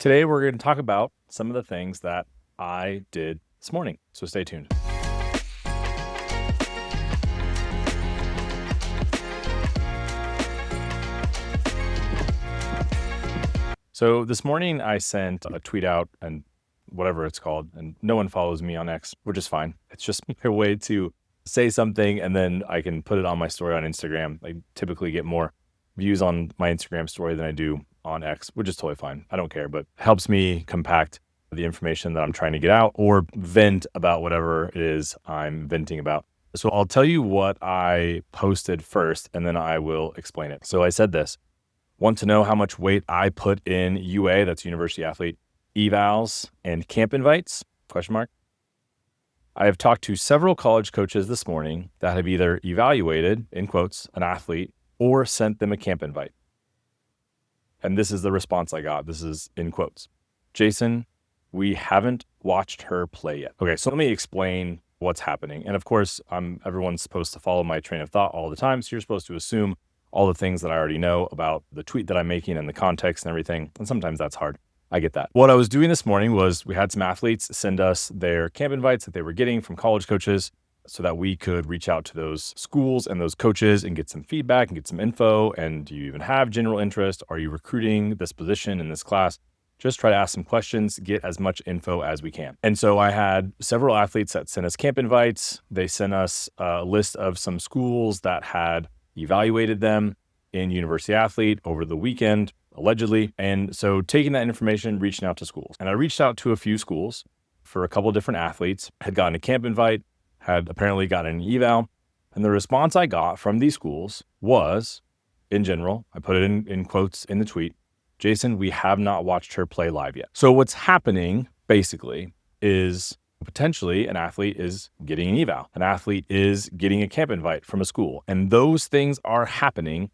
Today, we're going to talk about some of the things that I did this morning. So stay tuned. So this morning, I sent a tweet out and whatever it's called, and no one follows me on X, which is fine. It's just my way to say something and then I can put it on my story on Instagram. I typically get more views on my Instagram story than I do on X, which is totally fine. I don't care, but it helps me compact the information that I'm trying to get out or vent about whatever it is I'm venting about. So I'll tell you what I posted first, and then I will explain it. So I said this: want to know how much weight I put in UA, that's university athlete, evals, and camp invites? Question mark. I have talked to several college coaches this morning that have either evaluated, in quotes, an athlete or sent them a camp invite. And this is the response I got. This is in quotes. Jason, we haven't watched her play yet. Okay, so let me explain what's happening. And of course, everyone's supposed to follow my train of thought all the time. So you're supposed to assume all the things that I already know about the tweet that I'm making and the context and everything. And sometimes that's hard. I get that. What I was doing this morning was we had some athletes send us their camp invites that they were getting from college coaches so that we could reach out to those schools and those coaches and get some feedback and get some info. And do you even have general interest? Are you recruiting this position in this class? Just try to ask some questions, get as much info as we can. And so I had several athletes that sent us camp invites. They sent us a list of some schools that had evaluated them in university athlete over the weekend, allegedly. And so taking that information, reaching out to schools. And I reached out to a few schools for a couple of different athletes, had gotten a camp invite, had apparently gotten an eval. And the response I got from these schools was, in general, I put it in quotes in the tweet, Jason, we have not watched her play live yet. So what's happening basically is potentially an athlete is getting an eval. An athlete is getting a camp invite from a school. And those things are happening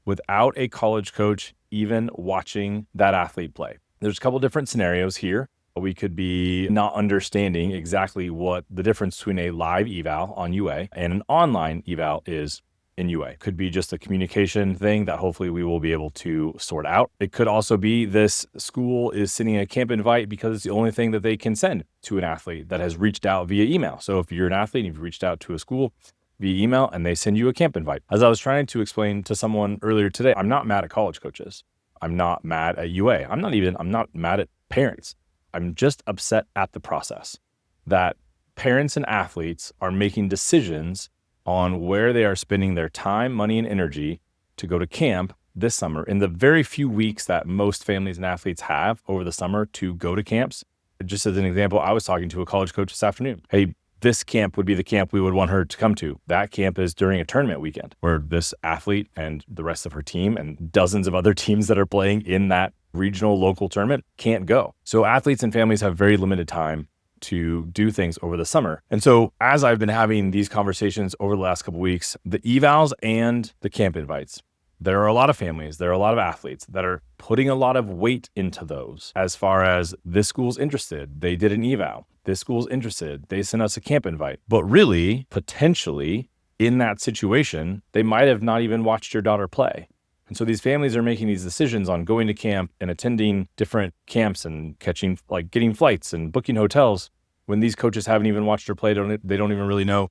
without a college coach even watching that athlete play. There's a couple different scenarios here. We could be not understanding exactly what the difference between a live eval on UA and an online eval is in UA. Could be just a communication thing that hopefully we will be able to sort out. It could also be this school is sending a camp invite because it's the only thing that they can send to an athlete that has reached out via email. So if you're an athlete and you've reached out to a school via email and they send you a camp invite. As I was trying to explain to someone earlier today, I'm not mad at college coaches. I'm not mad at UA. I'm not mad at parents. I'm just upset at the process that parents and athletes are making decisions on where they are spending their time, money, and energy to go to camp this summer. In the very few weeks that most families and athletes have over the summer to go to camps. Just as an example, I was talking to a college coach this afternoon. Hey, this camp would be the camp we would want her to come to. That camp is during a tournament weekend where this athlete and the rest of her team and dozens of other teams that are playing in that regional local tournament can't go. So athletes and families have very limited time to do things over the summer. And so as I've been having these conversations over the last couple of weeks, the evals and the camp invites, there are a lot of families, there are a lot of athletes that are putting a lot of weight into those as far as this school's interested, they did an eval. This school's interested, they sent us a camp invite. But really, potentially, in that situation, they might have not even watched your daughter play. And so these families are making these decisions on going to camp and attending different camps and getting flights and booking hotels when these coaches haven't even watched her play. They don't even really know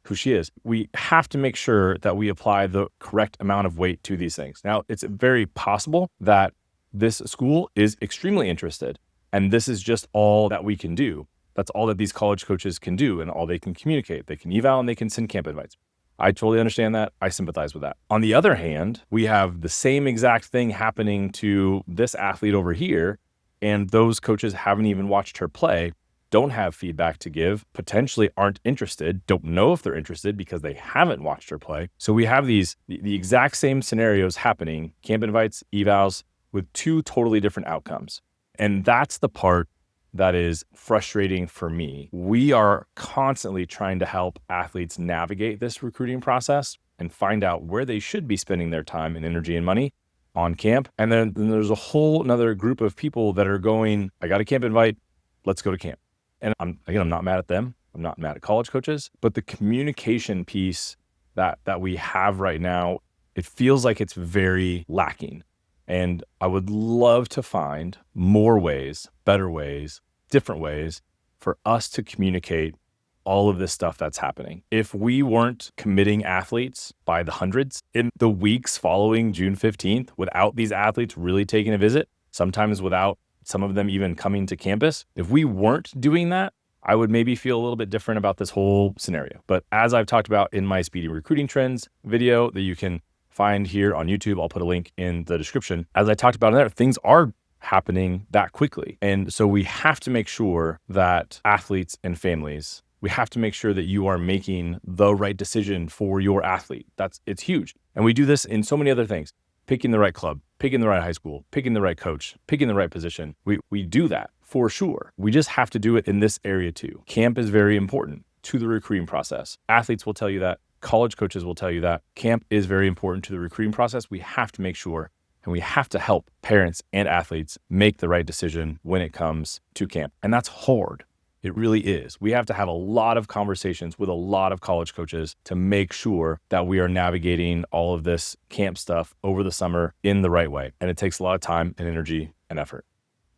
who she is. We have to make sure that we apply the correct amount of weight to these things. Now, it's very possible that this school is extremely interested, and this is just all that we can do. That's all that these college coaches can do and all they can communicate. They can eval and they can send camp invites. I totally understand that. I sympathize with that. On the other hand, we have the same exact thing happening to this athlete over here, and those coaches haven't even watched her play, don't have feedback to give, potentially aren't interested, don't know if they're interested because they haven't watched her play. So we have the exact same scenarios happening, camp invites, evals, with two totally different outcomes. And that's the part that is frustrating for me. We are constantly trying to help athletes navigate this recruiting process and find out where they should be spending their time and energy and money on camp. And then there's a whole another group of people that are going, I got a camp invite, let's go to camp. And I'm not mad at them. I'm not mad at college coaches, but the communication piece that we have right now, it feels like it's very lacking. And I would love to find more ways, better ways, different ways for us to communicate all of this stuff that's happening. If we weren't committing athletes by the hundreds in the weeks following June 15th, without these athletes really taking a visit, sometimes without some of them even coming to campus, if we weren't doing that, I would maybe feel a little bit different about this whole scenario. But as I've talked about in my Speedy Recruiting Trends video that you can find here on YouTube, I'll put a link in the description. As I talked about in there, things are happening that quickly. And so we have to make sure that athletes and families, we have to make sure that you are making the right decision for your athlete. It's huge. And we do this in so many other things. Picking the right club, picking the right high school, picking the right coach, picking the right position. We do that for sure. We just have to do it in this area too. Camp is very important to the recruiting process. Athletes will tell you that. College coaches will tell you that. Camp is very important to the recruiting process. We have to make sure, and we have to help parents and athletes make the right decision when it comes to camp. And that's hard. It really is. We have to have a lot of conversations with a lot of college coaches to make sure that we are navigating all of this camp stuff over the summer in the right way. And it takes a lot of time and energy and effort.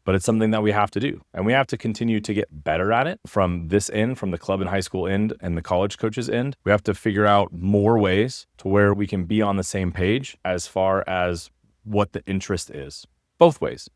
But it's something that we have to do. And we have to continue to get better at it from this end, from the club and high school end and the college coaches end. We have to figure out more ways to where we can be on the same page as far as what the interest is. Both ways,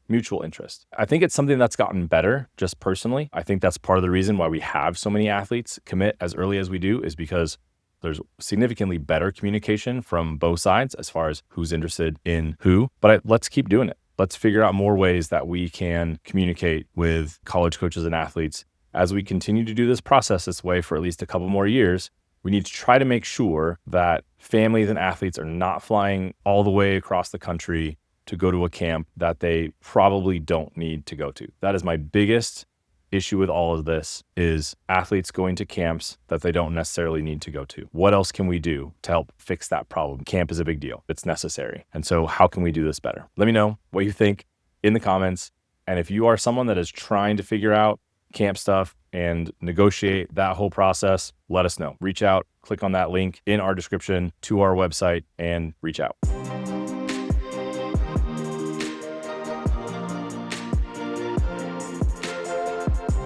mutual interest. I think it's something that's gotten better just personally. I think that's part of the reason why we have so many athletes commit as early as we do is because there's significantly better communication from both sides as far as who's interested in who. But let's keep doing it. Let's figure out more ways that we can communicate with college coaches and athletes as we continue to do this process this way for at least a couple more years. We need to try to make sure that families and athletes are not flying all the way across the country to go to a camp that they probably don't need to go to. That is my biggest issue with all of this is athletes going to camps that they don't necessarily need to go to. What else can we do to help fix that problem? Camp is a big deal. It's necessary. And so how can we do this better? Let me know what you think in the comments. And if you are someone that is trying to figure out camp stuff and negotiate that whole process, let us know. Reach out, click on that link in our description to our website and reach out.